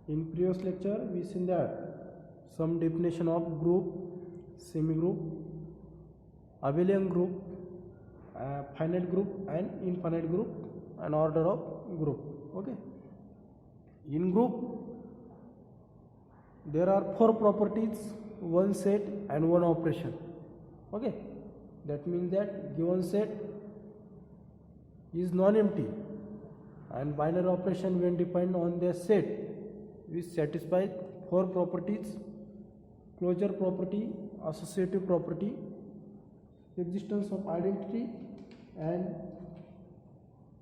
In previous lecture we seen that some definition of group, semi-group, abelian group, finite group and infinite group, and order of group. Okay, in group there are 4 properties, one set and one operation. Okay, that means that given set is non-empty and binary operation when defined on their set which satisfies 4 properties: closure property, associative property, existence of identity and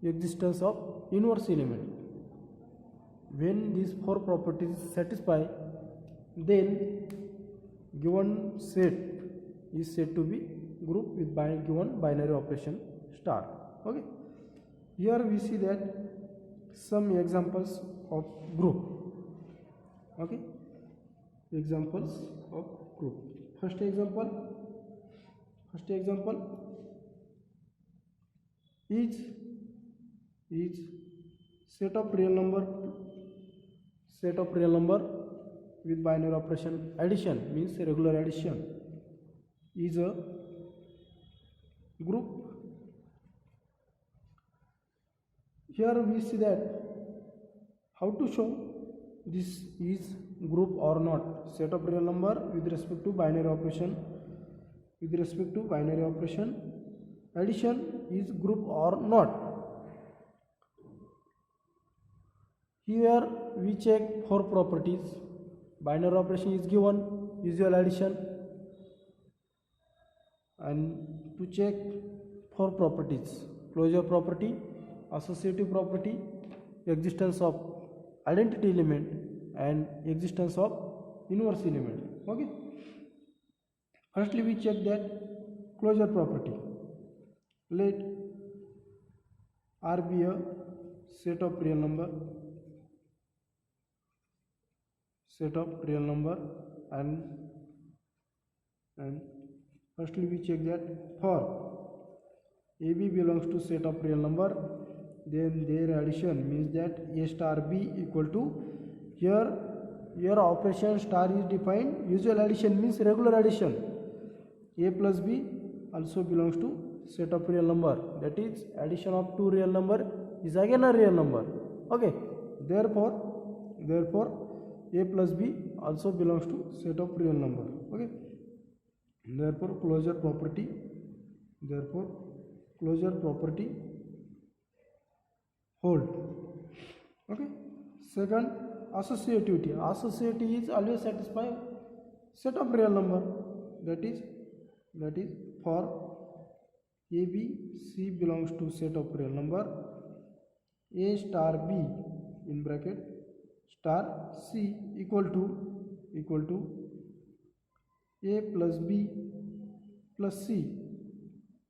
existence of inverse element. When these 4 properties satisfy, then given set is said to be group with given binary operation star. Okay, here we see that some examples of group. Okay, examples of group. First example is set of real number with binary operation addition, means regular addition, is a group. Here we see that how to show this is group or not. Set of real number with respect to binary operation addition is group or not. Here we check 4 properties. Binary operation is given, usual addition, and to check 4 properties: closure property, associative property, existence of identity element and existence of inverse element. Okay, firstly we check that closure property. Let R be a set of real number and firstly we check that for AB belongs to set of real number, then their addition means that A star B equal to, here operation star is defined, usual addition means regular addition. A plus B also belongs to set of real number, that is addition of 2 real number is again a real number. Okay, therefore A plus B also belongs to set of real number. Okay, therefore closure property hold. Okay, second, associativity is always satisfy set of real number, that is for A, B, C belongs to set of real number, A star B in bracket star C equal to A plus B plus C.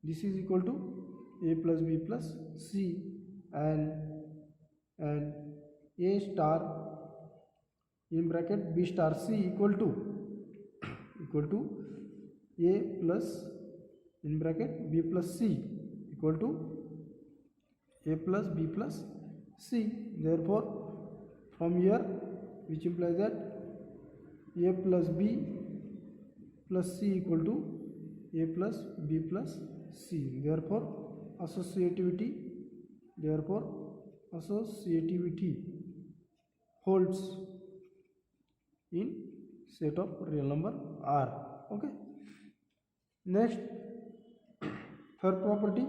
This is equal to A plus B plus C, and A star in bracket B star C equal to A plus in bracket B plus C equal to A plus B plus C. Therefore from here, which implies that A plus B plus C equal to A plus B plus C. Therefore associativity holds in set of real number R. Okay, next, third property,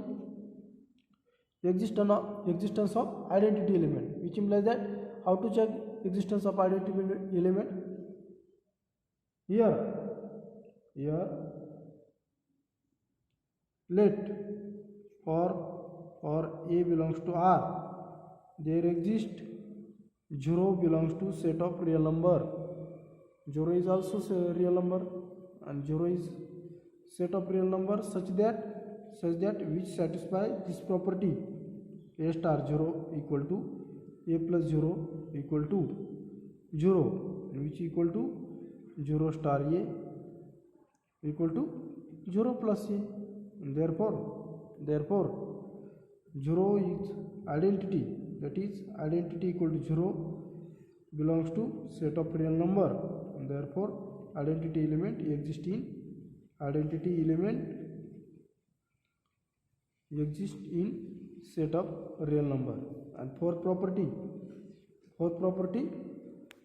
existence of identity element, which implies that how to check existence of identity element. Here let for A belongs to R, there exists 0 belongs to set of real number. 0 is also real number and 0 is set of real number such that which satisfy this property: A star 0 equal to A plus 0 equal to 0, which equal to 0 star A equal to 0 plus A. Therefore 0 is identity, that is identity equal to 0 belongs to set of real number, and therefore identity element exists in set of real number. And fourth property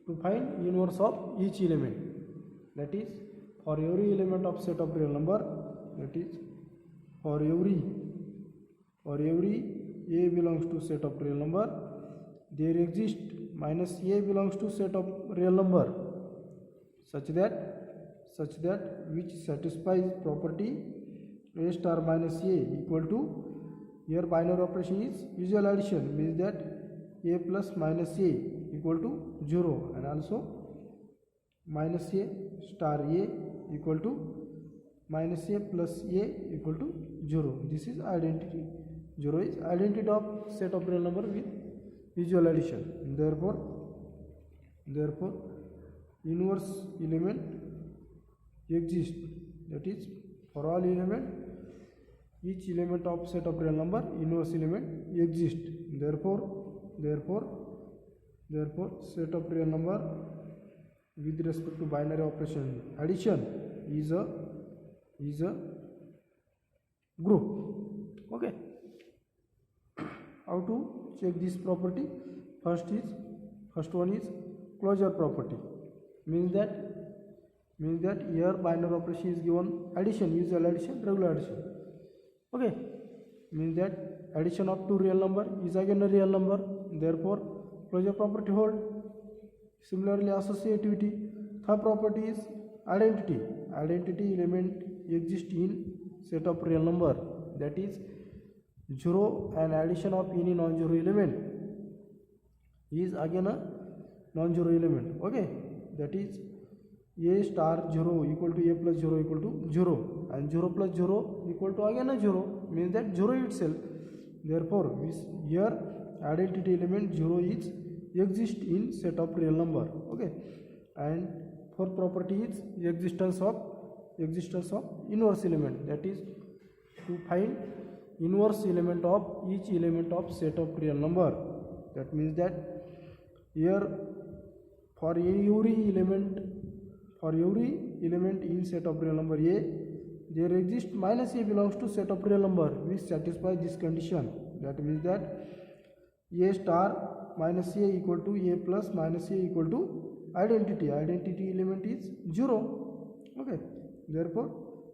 to find inverse of each element, that is for every element of set of real number, that is for every a belongs to set of real number, there exists minus a belongs to set of real number such that which satisfies property a star minus a equal to, here binary operation is usual addition, means that a plus minus a equal to 0, and also minus a star a equal to minus a plus a equal to 0. This is identity. 0 is identity of set of real number with usual addition. Therefore inverse element exists, that is for all element, each element of set of real number, inverse element exists. Therefore set of real number with respect to binary operation addition is a group. Okay, how to check this property? First one is closure property, means that here binary operation is given addition, usual addition, regular addition. Okay, means that addition of two real number is again a real number, therefore closure property hold. Similarly associativity. Third property is identity element exists in set of real number, that is 0, and addition of any non-zero element is again a non-zero element. Okay, that is a star 0 equal to a plus 0 equal to 0, and 0 plus 0 equal to again a 0, means that 0 itself. Therefore here identity element 0 is exist in set of real number. Okay, and fourth property is existence of inverse element, that is to find inverse element of each element of set of real number. That means that here for every element in set of real number a, there exists minus a belongs to set of real number which satisfies this condition. That means that a star minus a equal to a plus minus a equal to identity element is 0. Okay, therefore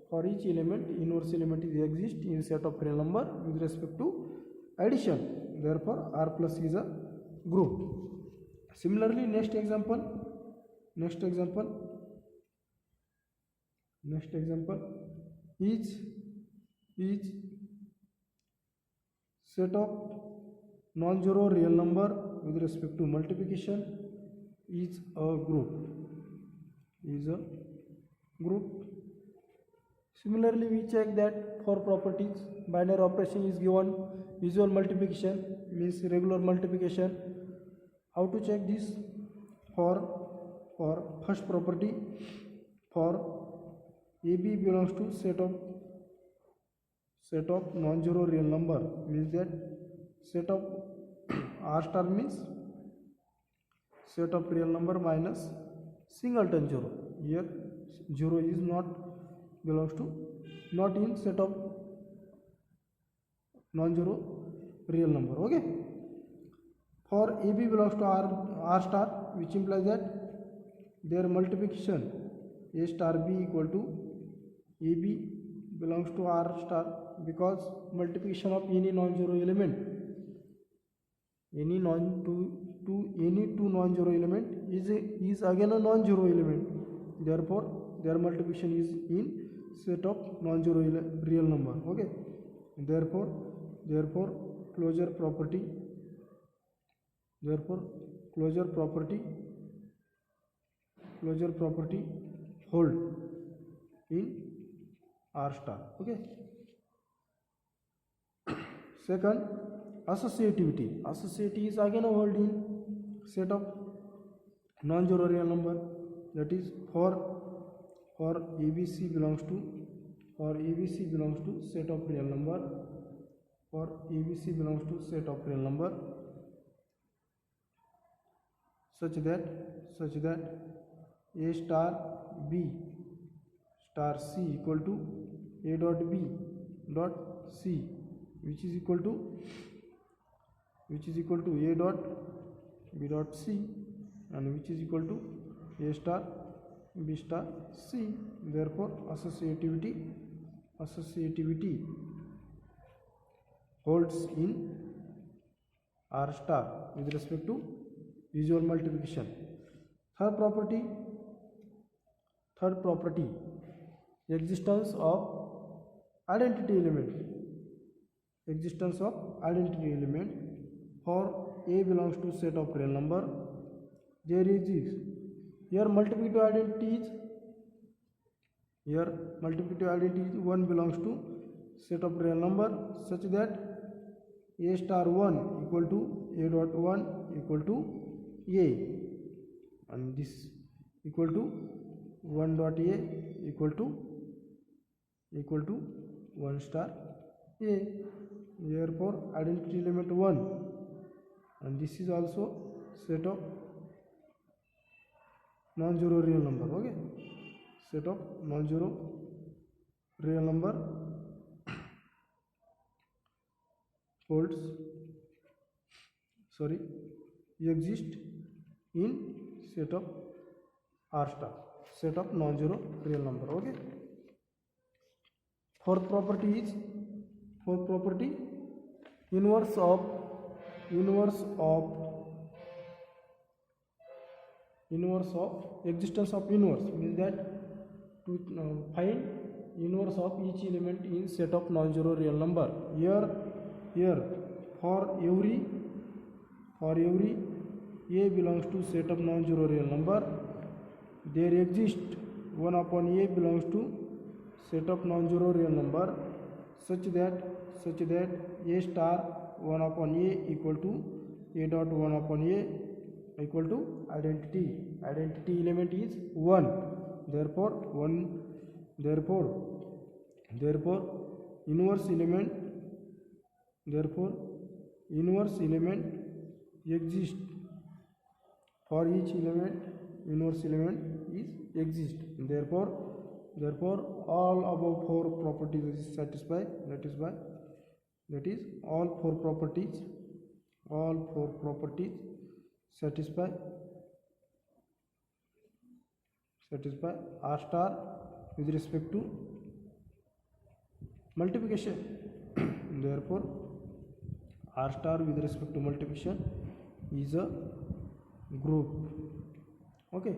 for each element, inverse element is exist in set of real number with respect to addition. Therefore R plus is a group. Similarly next example is set of non-zero real number with respect to multiplication is a group. Similarly we check that for properties binary operation is given usual multiplication, means regular multiplication. How to check this? For first property, for AB belongs to set of non-zero real number, means that set of R star means set of real number minus singleton 0. Here 0 is not in set of non-zero real number. Okay, for AB belongs to R star, which implies that their multiplication A star B equal to AB belongs to R star, because multiplication of any non-zero element, any two non-zero element is again a non-zero element. Therefore their multiplication is in set of non-zero real number. Okay, therefore closure property hold in R star. Okay, second associativity is again a hold in set of non-zero real number, that is for ABC belongs to set of real number, such that a star b star c equal to a dot b dot c, which is equal to a dot b dot c, and which is equal to a star b star c. Therefore associativity holds in R star with respect to visual multiplication. Third property, existence of identity element. For a belongs to set of real number, there exists here multiplicative identities. One belongs to set of real number such that a star 1 equal to a dot 1 equal to a, and this equal to 1 dot a equal to 1 star a. Therefore identity element 1, and this is also set of non-zero real number. Okay, set of non-zero real number exist in set of R star, set of non-zero real number. Okay. Fourth property, inverse of existence of inverse, means that to find inverse of each element in set of non-zero real number. Here for every a belongs to set of non-zero real number, there exists 1 upon a belongs to set of non-zero real number such that a star 1 upon a equal to a dot 1 upon a equal to identity element is 1. Therefore inverse element exists for each element. Inverse element is exist. Therefore all above four properties is satisfied. That is all four properties satisfy R star with respect to multiplication. Therefore R star with respect to multiplication is a group. Okay,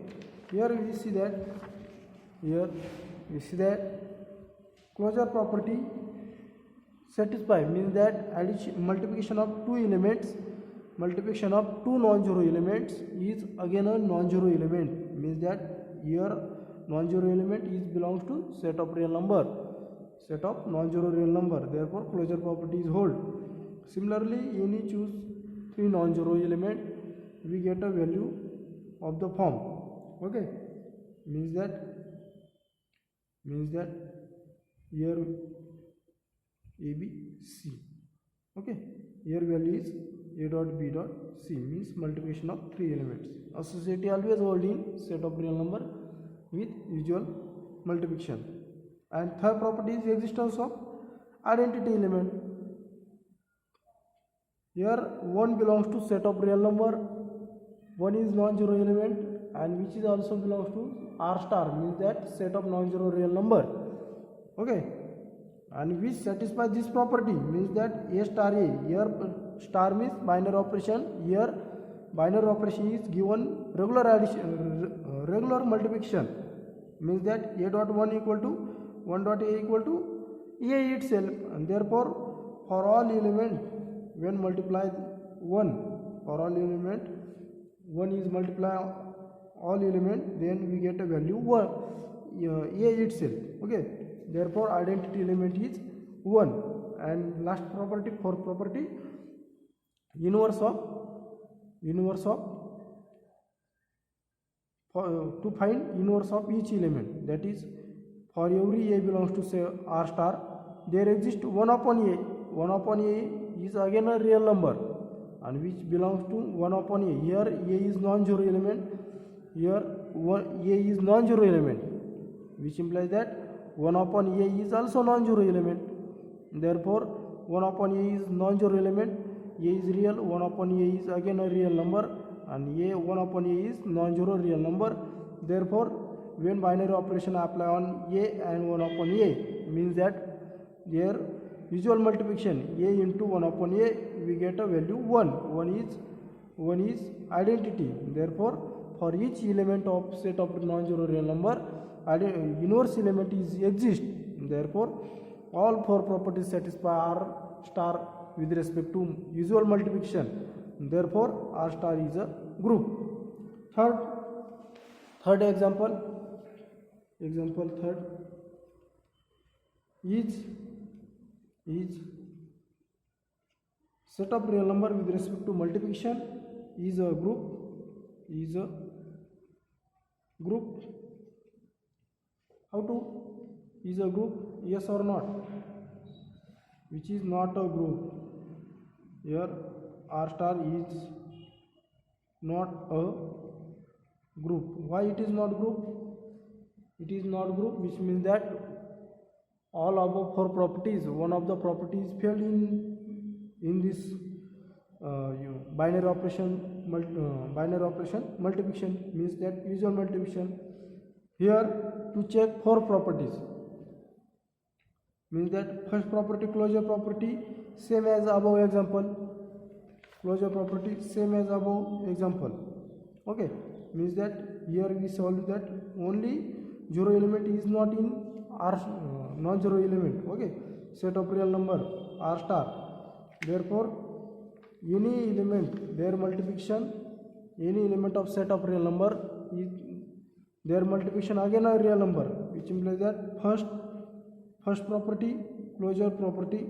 here we see that closure property satisfy, means that multiplication of two non-zero elements is again a non-zero element, means that here non-zero element is belongs to set of non-zero real number. Therefore closure property is hold. Similarly, any choose three non-zero element, we get a value of the form. Okay, means that here a b c. Okay, here value is a dot b dot c, means multiplication of three elements. Associativity always hold in set of real number with usual multiplication. And third property is existence of identity element. Here 1 belongs to set of real number, 1 is non-zero element, and which is also belongs to R star, means that set of non-zero real number. Okay, and which satisfies this property, means that a star a. Here star means binary operation. Here binary operation is given regular addition, regular multiplication, means that a dot 1 equal to 1 dot a equal to a itself. And therefore for all element when multiplied 1, for all element 1 is multiply all element, then we get a value 1, a itself. Okay, therefore identity element is 1. And last property, fourth property, inverse of to find inverse of each element, that is for every a belongs to say R star, there exists 1 upon a. 1 upon a is again a real number. and which belongs to 1 upon a. Here a is non-zero element, here a is non-zero element, which implies that 1 upon a is also non-zero element. Therefore 1 upon a is non-zero element, a is real, 1 upon a is again a real number, and a 1 upon a is non-zero real number. Therefore when binary operation apply on a and 1 upon a, means that their usual multiplication a into 1 upon a, we get a value 1. 1 is identity. Therefore for each element of set of non-zero real number, inverse element is exist. Therefore all four properties satisfy R star with respect to usual multiplication. Therefore R star is a group. Third example third is set of real number with respect to multiplication is a group. How to is a group? Yes or not? Which is not a group. Here R star is not a group. Why it is not group? It is not group, which means that all above four properties, one of the properties failed in this binary operation multiplication, means that usual multiplication. Here to check four properties, means that first property, closure property, same as above example. Closure property same as above example. Okay, means that here we solve that only zero element is not in R, non-zero element. Okay, set of real number R star. Therefore any element, their multiplication, any element of set of real number is their multiplication again a real number, which implies that first property, closure property,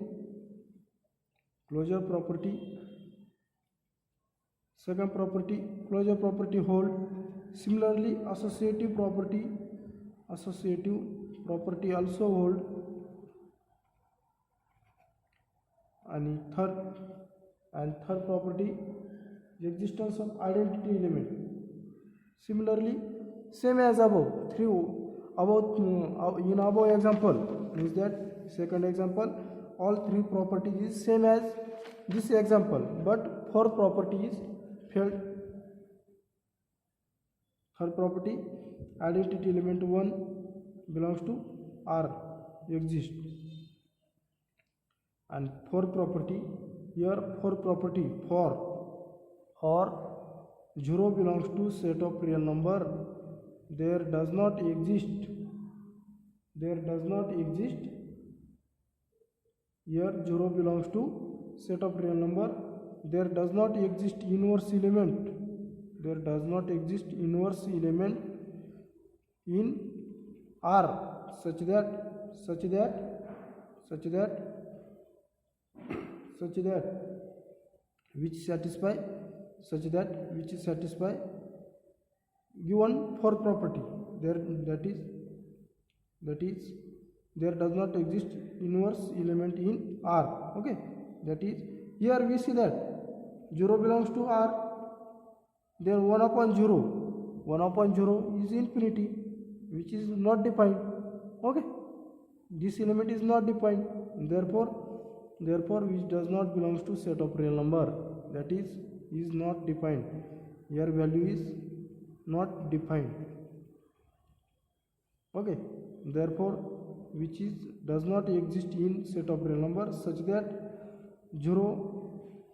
second property, closure property hold. Similarly associative property also hold. And third property, the existence of identity element. Similarly same as above in above example, means that second example all three properties is same as this example, but fourth property is failed. Third property, identity element 1 belongs to R, exist. And fourth property, here fourth property for 0 belongs to set of real number, there does not exist. Here 0 belongs to set of real number, there does not exist inverse element. In R such that which satisfy given fourth property, that is there does not exist inverse element in R. Okay, that is here we see that 0 belongs to R, then 1 upon 0 is infinity, which is not defined. Okay, this element is not defined, therefore which does not belongs to set of real number, that is not defined. Here value is not defined. Okay, therefore which does not exist in set of real number such that 0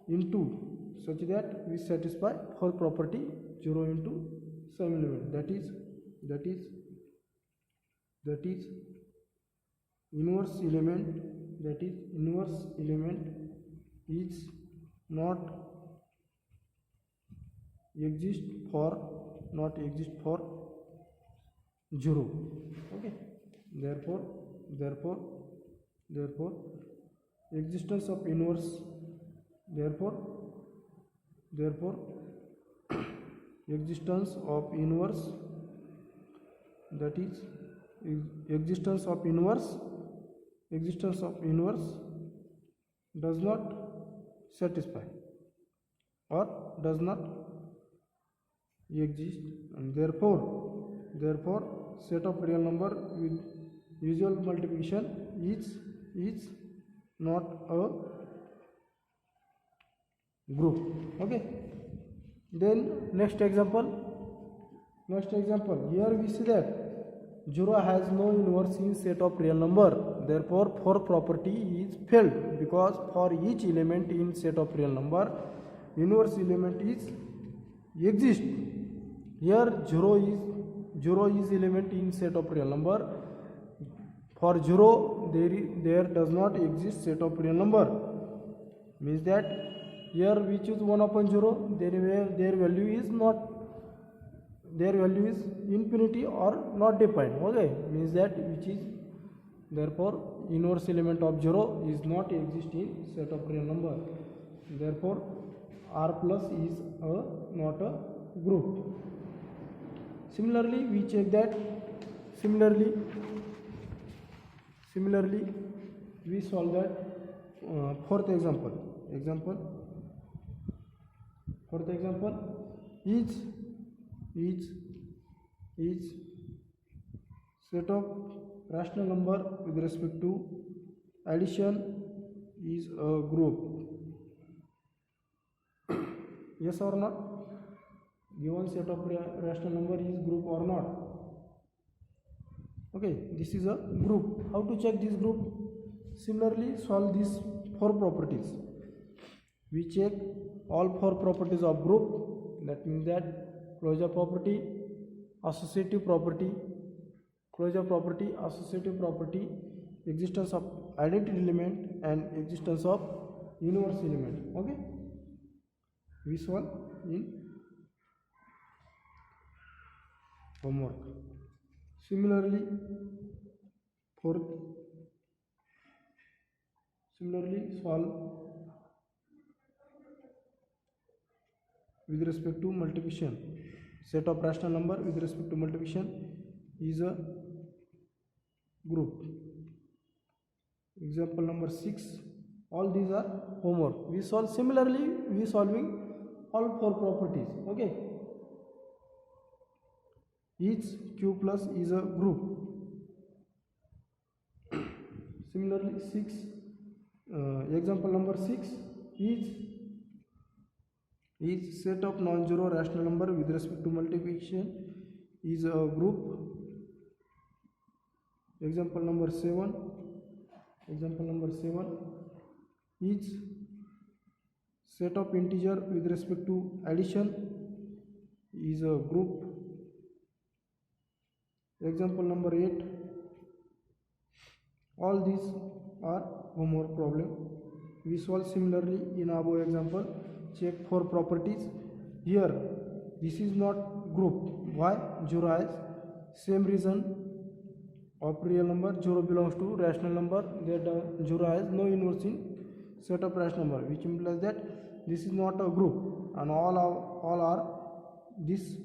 into such that we satisfy for property 0 into some element, that is inverse element is not exist for 0. Okay, therefore existence of inverse, existence of inverse, that is existence of inverse does not satisfy. or does not exist, and therefore set of real number with usual multiplication is not a group. Okay, then next example, here we see that 0 has no inverse in set of real number, therefore for property is failed, because for each element in set of real number inverse element is exist. Here 0 is element in set of real number. For 0 there does not exist set of real number, means that here we choose 1 upon 0, their value is infinity or not defined. Okay, means that which is, therefore inverse element of 0 is not exist in set of real number, therefore R plus is not a group. Similarly we check that, similarly we solve that fourth example is set of rational number with respect to addition is a group. Yes or not? Given set of rational number is group or not? Okay, this is a group. How to check this group? Similarly solve these 4 properties. We check all 4 properties of group, that means that closure property, associative property, existence of identity element and existence of inverse element. Okay, we solve in homework. Similarly solve with respect to multiplication. Set of rational number with respect to multiplication is a group. Example number 6. All these are homework. We solve similarly, we solving all 4 properties. Okay, each q plus is a group. Similarly 6, example number 6 is set of non-zero rational number with respect to multiplication is a group. Example number 7 is set of integer with respect to addition is a group. Example number 8. All these are homework problem. We solve similarly in above example. Check 4 properties. Here this is not group. Why? 0 has same reason of real number. 0 belongs to rational number, that 0 has no inverse in set of rational number, which implies that this is not a group, and all are this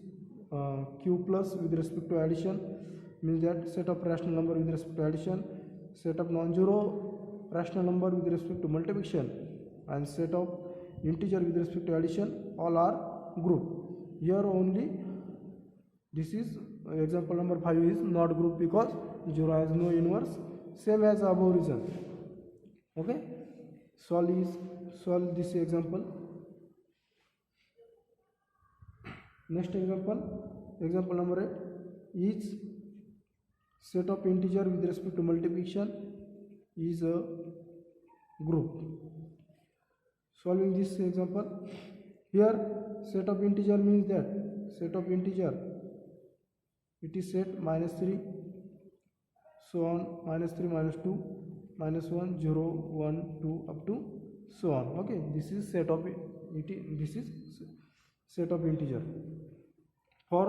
q plus with respect to addition, means that set of rational number with respect to addition, set of non-zero rational number with respect to multiplication, and set of integer with respect to addition, all are group. Here only this is example number 5 is not group because 0 has no inverse, same as above reason. Okay, solve this example. Next example number 8 is set of integer with respect to multiplication is a group. Solving this example, here set of integer means that set of integer it is set -3, so on, -3, -2, -1, 0, 1, 2 up to so on. Okay, this is set of integer. For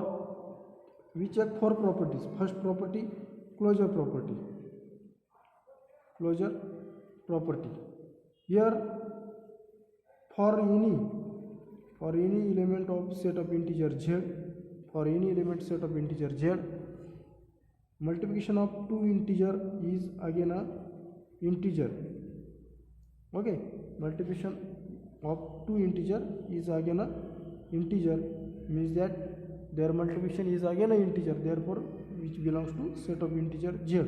we check 4 properties. First property, closure property. Here for any element of set of integer z, multiplication of 2 integer is again a integer. Okay, multiplication of two integer is again a integer, means that their multiplication is again a integer, therefore which belongs to set of integer z.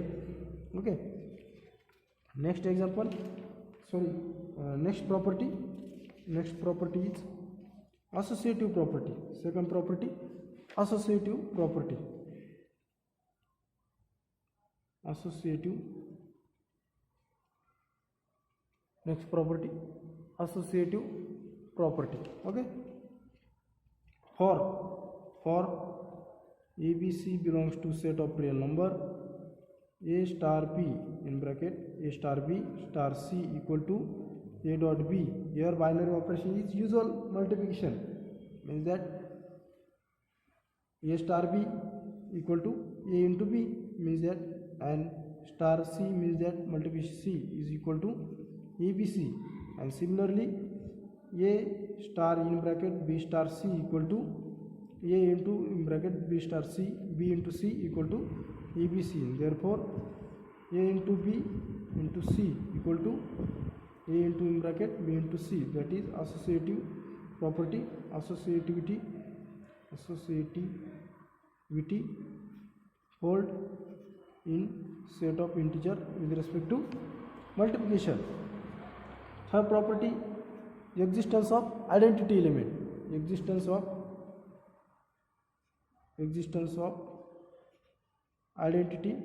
Okay, next example, next property is associative property. Second property, associative property. Next property, associative property. Okay, for ABC belongs to set of real number A star B in bracket A star B star C equal to A dot B. Here binary operation is usual multiplication, means that A star B equal to A into B, means that, and star C means that multiplication C is equal to ABC, and similarly A star in bracket B star C equal to A into in bracket B star C, B into C equal to ABC. Therefore A into B into C equal to A into in bracket B into C. That is associative property. Associativity hold in set of integer with respect to multiplication. Third property, existence of identity element. Existence of identity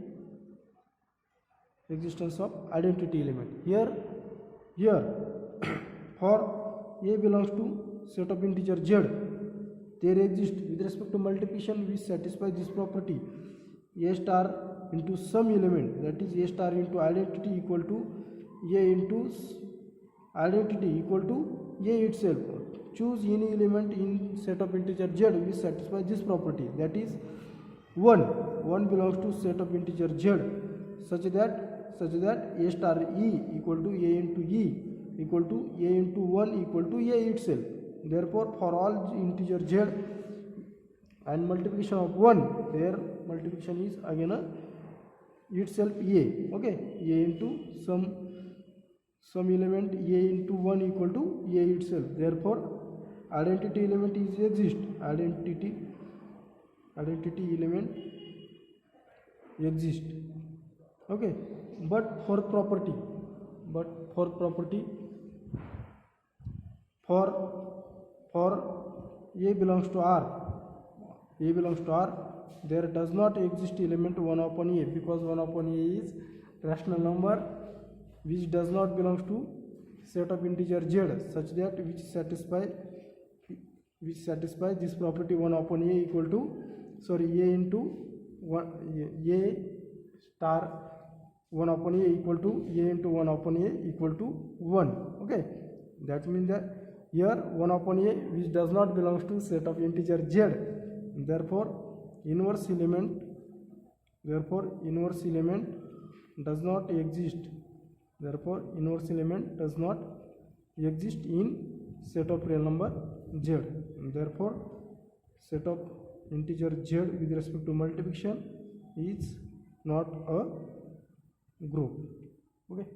element. Here for A belongs to set of integer z, there exists with respect to multiplication which satisfy this property, A star into some element, that is A star into identity equal to A into identity equal to A itself. Choose any element in set of integer z which satisfy this property, that is 1 belongs to set of integer z such that A star E equal to A into E equal to A into 1 equal to A itself. Therefore for all integer z and multiplication of 1, their multiplication is again a itself A. Okay, A into some element A into 1 equal to A itself. Therefore identity element is exist. Identity element exist. Okay, but for property for A belongs to R, there does not exist element 1 upon A, because 1 upon A is rational number which does not belongs to set of integer z such that which satisfy this property 1 upon A equal to A into 1 A star 1 upon A equal to A into 1 upon A equal to 1. Okay, that means that here 1 upon A which does not belongs to set of integer z, therefore inverse element does not exist. Therefore inverse element does not exist in set of real number z. Therefore set of integer z with respect to multiplication is not a group. Okay.